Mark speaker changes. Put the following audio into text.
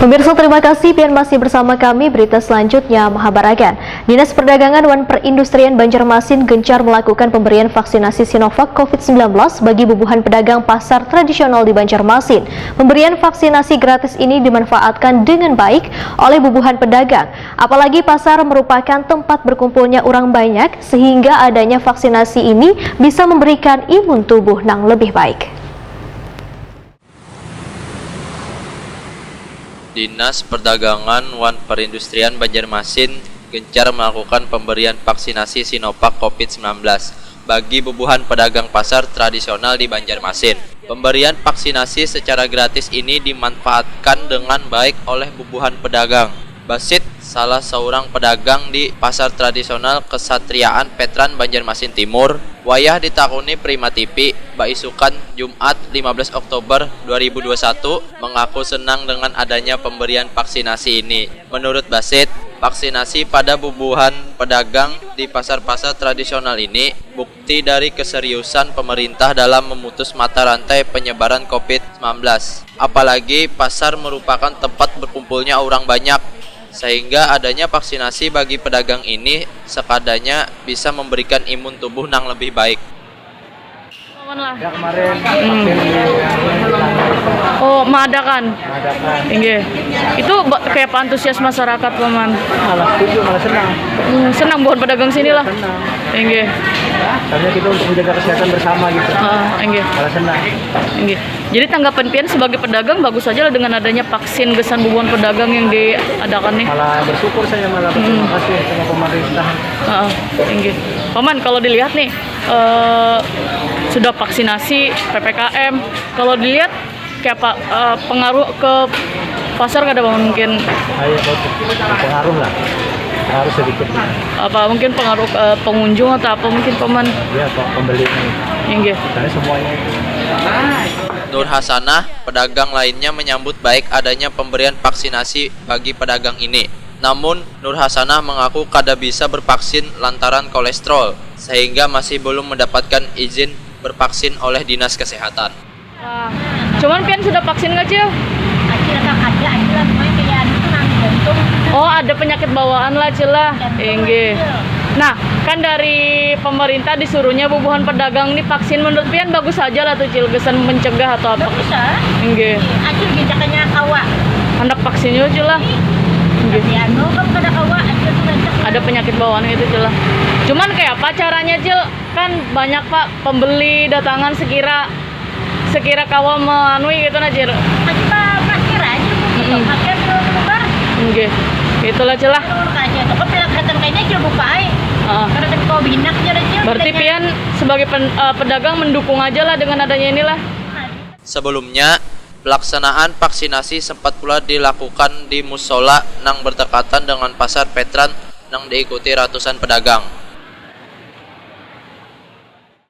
Speaker 1: Pemirsa, terima kasih pian masih bersama kami. Berita selanjutnya Mahabarakan. Dinas Perdagangan dan Perindustrian Banjarmasin gencar melakukan pemberian vaksinasi Sinovac COVID-19 bagi bubuhan pedagang pasar tradisional di Banjarmasin. Pemberian vaksinasi gratis ini dimanfaatkan dengan baik oleh bubuhan pedagang. Apalagi pasar merupakan tempat berkumpulnya orang banyak, sehingga adanya vaksinasi ini bisa memberikan imun tubuh yang lebih baik.
Speaker 2: Dinas Perdagangan dan Perindustrian Banjarmasin gencar melakukan pemberian vaksinasi Sinovac COVID-19 bagi bubuhan pedagang pasar tradisional di Banjarmasin. Pemberian vaksinasi secara gratis ini dimanfaatkan dengan baik oleh bubuhan pedagang. Basit, salah seorang pedagang di pasar tradisional Kesatriaan Petran Banjarmasin Timur, wayah ditakuni Prima TV, Baisukan Jumat 15 Oktober 2021, mengaku senang dengan adanya pemberian vaksinasi ini. Menurut Basit, vaksinasi pada bubuhan pedagang di pasar-pasar tradisional ini bukti dari keseriusan pemerintah dalam memutus mata rantai penyebaran COVID-19. Apalagi pasar merupakan tempat berkumpulnya orang banyak, sehingga adanya vaksinasi bagi pedagang ini sekadanya bisa memberikan imun tubuh yang lebih baik.
Speaker 3: Ya, kemarin oh mengadakan itu kayak apa antusias masyarakat paman?
Speaker 4: Malah setuju, malah senang.
Speaker 3: Senang bukan pedagang sini lah. Enggak.
Speaker 4: Karena kita untuk menjaga kesehatan bersama gitu.
Speaker 3: Enggak.
Speaker 4: Malah senang.
Speaker 3: Enggak. Jadi tanggapan pian sebagai pedagang bagus saja lah dengan adanya vaksin gesan bubuhan pedagang yang diadakan nih.
Speaker 4: Malah bersyukur saya, malah berterima kasih sama pemerintah.
Speaker 3: Enggak. Paman, kalau dilihat nih sudah vaksinasi PPKM, kalau dilihat kayak apa pengaruh ke pasar nggak ada mungkin?
Speaker 4: Ayo, pengaruh lah. Harus sedikit.
Speaker 3: Apa mungkin pengaruh pengunjung atau apa mungkin paman?
Speaker 4: Ya, pembeli.
Speaker 3: Enggak.
Speaker 4: Karena semuanya.
Speaker 2: Nur Hasanah, pedagang lainnya menyambut baik adanya pemberian vaksinasi bagi pedagang ini. Namun, Nur Hasanah mengaku kada bisa bervaksin lantaran kolesterol, sehingga masih belum mendapatkan izin bervaksin oleh Dinas Kesehatan.
Speaker 3: Cuman pian sudah vaksin nggak, Cil? Oh, ada penyakit bawaan lah, Cil lah. Enggak. Nah, kan dari pemerintah disuruhnya bubuhan pedagang nih vaksin, menurut pian bagus saja lah tuh, Cil, kesan mencegah atau apa?
Speaker 5: Bagus ah.
Speaker 3: Enggak.
Speaker 5: Acil ginjakannya kawa.
Speaker 3: Hendak vaksinnya, Cil lah. Ada penyakit bawaan itu, Cil lah. Cuman kayak apa caranya, Cil? Kan banyak Pak pembeli datangan sekira kawa menganui gitu nah, Cil.
Speaker 5: Masker aja bu, masker keluar.
Speaker 3: Enggak. Itulah, Cil lah.
Speaker 5: Kok kelihatan kayaknya Cil buka aja. Karena tadi kau binak aja Cil.
Speaker 3: Berarti pian sebagai pedagang mendukung aja lah dengan adanya inilah.
Speaker 2: Sebelumnya, pelaksanaan vaksinasi sempat pula dilakukan di musola yang berdekatan dengan pasar Petran yang diikuti ratusan pedagang.